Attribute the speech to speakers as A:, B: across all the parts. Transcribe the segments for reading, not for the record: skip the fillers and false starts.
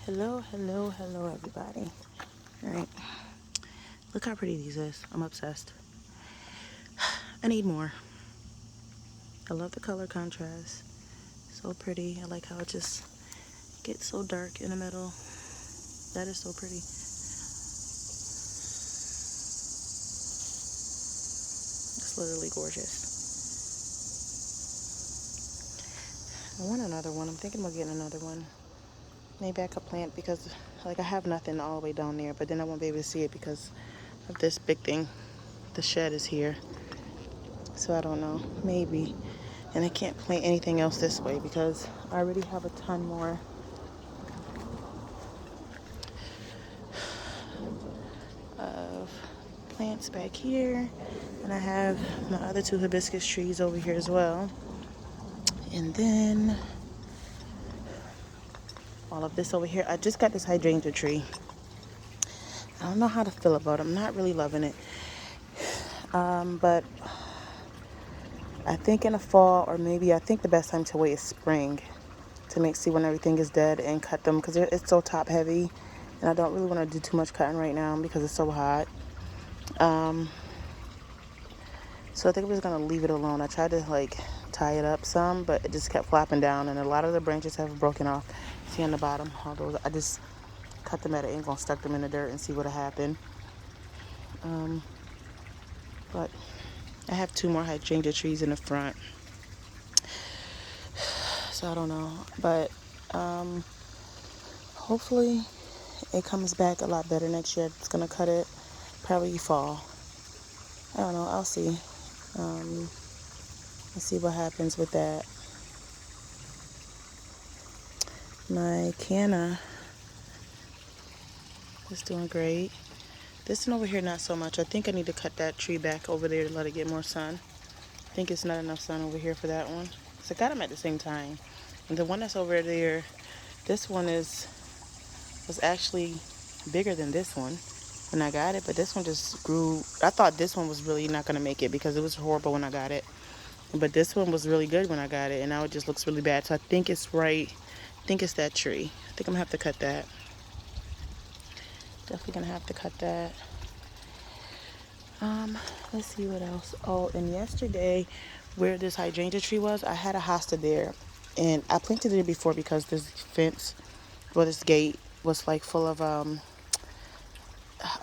A: Hello, hello, hello, everybody. All right, look how pretty these is. I'm obsessed. I need more. I love the color contrast. So pretty. I like how it just gets so dark in the middle. That is so pretty. It's literally gorgeous. I want another one. I'm thinking about getting another one. Maybe I could plant because, like, I have nothing all the way down there, but then I won't be able to see it because of this big thing. The shed is here. So I don't know. Maybe. And I can't plant anything else this way because I already have a ton more of plants back here, and I have my other two hibiscus trees over here as well, and then all of this over here. I just got this hydrangea tree. I don't know how to feel about it. I'm not really loving it, but I think in the fall, or maybe I think the best time to wait is spring to see when everything is dead and cut them because it's so top heavy, and I don't really want to do too much cutting right now because it's so hot. So I think I'm just gonna leave it alone. I tried to like tie it up some, but it just kept flapping down, and a lot of the branches have broken off. See on the bottom, all those. I just cut them at an angle and stuck them in the dirt and see what happened. But I have two more hydrangea trees in the front, so I don't know. But hopefully it comes back a lot better next year. It's gonna cut it probably fall. I don't know. I'll see. Let's see what happens with that. My canna is doing great. This one over here, not so much. I think I need to cut that tree back over there to let it get more sun. I think it's not enough sun over here for that one. So I got them at the same time. And the one that's over there, this one was actually bigger than this one when I got it. But this one just grew. I thought this one was really not going to make it because it was horrible when I got it. But this one was really good when I got it. And now it just looks really bad. So I think it's right. I think it's that tree. I think I'm going to have to cut that. Definitely going to have to cut that. Let's see what else. Oh, and yesterday, where this hydrangea tree was, I had a hosta there, and I planted it before because this fence, well, this gate was like full of a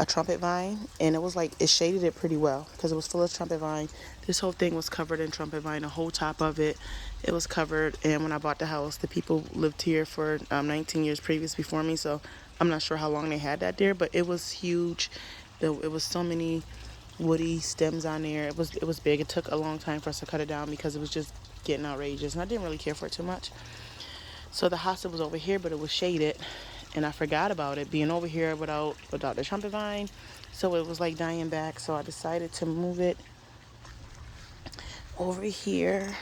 A: trumpet vine, and it was like it shaded it pretty well because it was full of trumpet vine. This whole thing was covered in trumpet vine. The whole top of it, it was covered. And when I bought the house, the people lived here for 19 years previous before me, so I'm not sure how long they had that there, but it was huge. It was so many woody stems on there. It was big. It took a long time for us to cut it down because it was just getting outrageous, and I didn't really care for it too much. So the hosta was over here, but it was shaded, and I forgot about it being over here without the trumpet vine. So it was like dying back. So I decided to move it over here.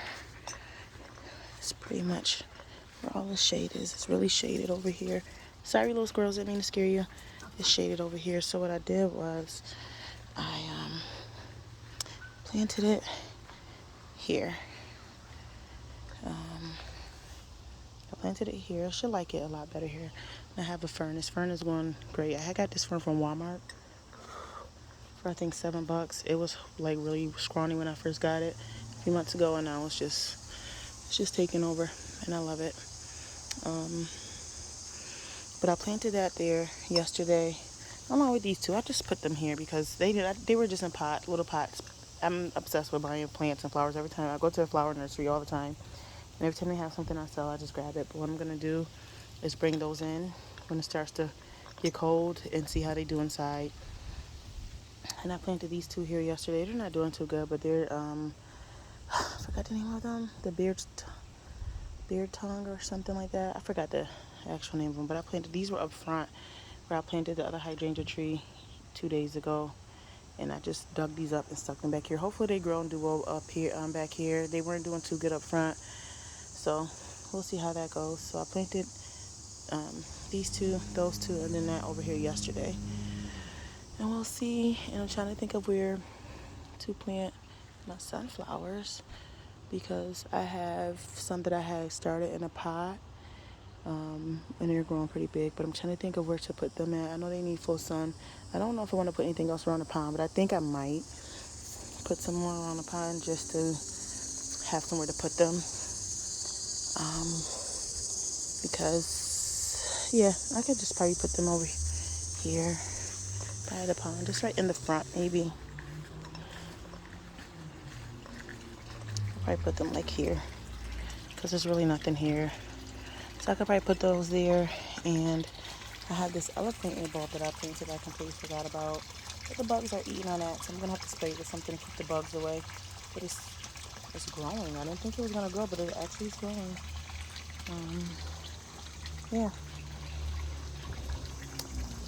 A: It's pretty much where all the shade is. It's really shaded over here. Sorry, little squirrels, didn't mean to scare you. It's shaded over here. So what I did was I planted it here. I planted it here. I should like it a lot better here. I have a fern. This fern is going great. I got this fern from Walmart for I think $7. It was like really scrawny when I first got it a few months ago, and now it's just taking over, and I love it. But I planted that there yesterday. Along with these two, I just put them here because they were just in little pots. I'm obsessed with buying plants and flowers every time. I go to a flower nursery all the time. And every time they have something I sell, I just grab it. But what I'm going to do is bring those in when it starts to get cold and see how they do inside. And I planted these two here yesterday. They're not doing too good, but they're, I forgot the name of them. The beard tongue or something like that. I forgot the actual name of them. But I planted, these were up front where I planted the other hydrangea tree 2 days ago. And I just dug these up and stuck them back here. Hopefully they grow and do well up here, back here. They weren't doing too good up front. So we'll see how that goes. So I planted these two, those two, and then that over here yesterday. And we'll see. And I'm trying to think of where to plant my sunflowers because I have some that I had started in a pot. And they're growing pretty big, but I'm trying to think of where to put them at. I know they need full sun. I don't know if I want to put anything else around the pond, but I think I might put some more around the pond just to have somewhere to put them. Because, yeah, I could just probably put them over here by the pond, just right in the front, maybe. I'll probably put them like here, because there's really nothing here. So I could probably put those there, and I have this elephant ear bulb that I planted I completely forgot about. But the bugs are eating on that, so I'm going to have to spray it with something to keep the bugs away. But it's growing. I didn't think it was going to grow, but it actually is growing. Yeah,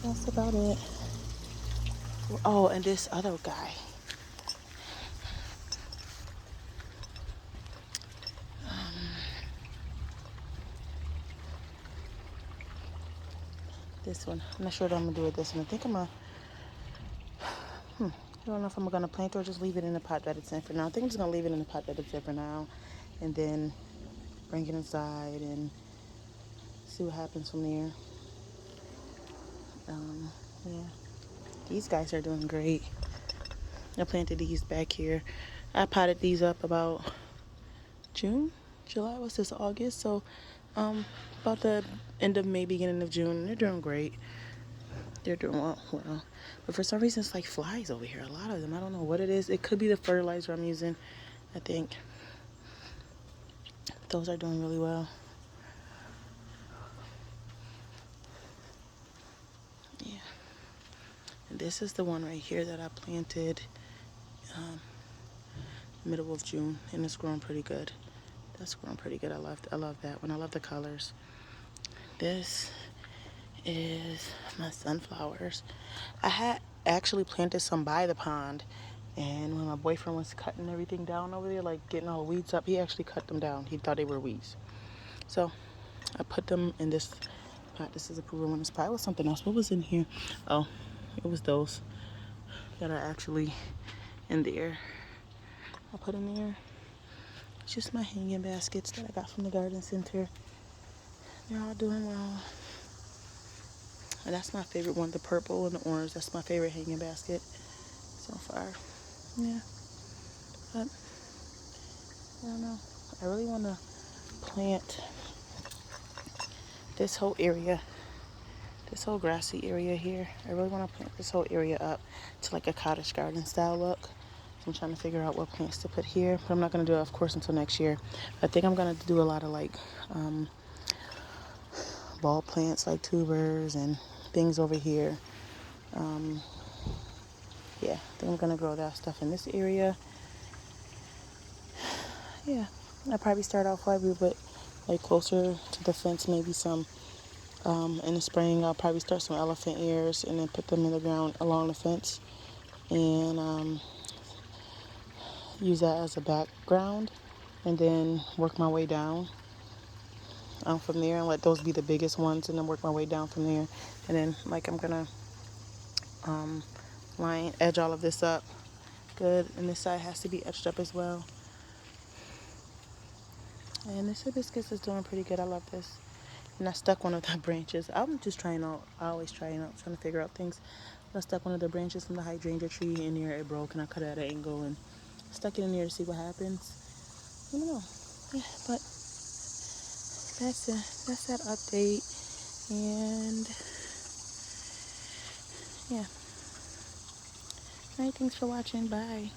A: that's about it. Oh, and this other guy. This one. I'm not sure what I'm going to do with this one. I think I'm going to... I don't know if I'm going to plant or just leave it in the pot that it's in for now. I think I'm just going to leave it in the pot that it's in for now. And then bring it inside and see what happens from there. Yeah. These guys are doing great. I planted these back here. I potted these up about June, July, what's this, August? So, about the end of May, beginning of June. They're doing great. They're doing well. But for some reason, it's like flies over here. A lot of them. I don't know what it is. It could be the fertilizer I'm using, I think. Those are doing really well. Yeah. And this is the one right here that I planted middle of June, and it's growing pretty good. That's growing pretty good. I love that one. I love the colors. This is my sunflowers. I had actually planted some by the pond, and when my boyfriend was cutting everything down over there, like getting all the weeds up, he actually cut them down. He thought they were weeds. So I put them in this pot. This is a proven one. This pot was something else. What was in here? Oh, it was those that are actually in there. I put in there. It's just my hanging baskets that I got from the garden center. They're all doing well. And that's my favorite one, the purple and the orange. That's my favorite hanging basket so far. Yeah. But I don't know. I really want to plant this whole area, this whole grassy area here. I really want to plant this whole area up to like a cottage garden style look. So I'm trying to figure out what plants to put here, but I'm not going to do it, of course, until next year. I think I'm going to do a lot of like bulb plants, like tubers and things over here. Yeah, I think I'm going to grow that stuff in this area. Yeah, I'll probably start off maybe but like closer to the fence, maybe some in the spring. I'll probably start some elephant ears and then put them in the ground along the fence and use that as a background, and then work my way down from there and let those be the biggest ones, and then work my way down from there. And then like I'm gonna edge all of this up good, and this side has to be edged up as well. And this hibiscus is doing pretty good. I love this. And I stuck one of the branches. I'm just trying out. I always trying to figure out things. I stuck one of the branches from the hydrangea tree in there. It broke, and I cut it at an angle and stuck it in there to see what happens. I don't know. Yeah, but that's it. That's that update. And yeah. All right, thanks for watching. Bye.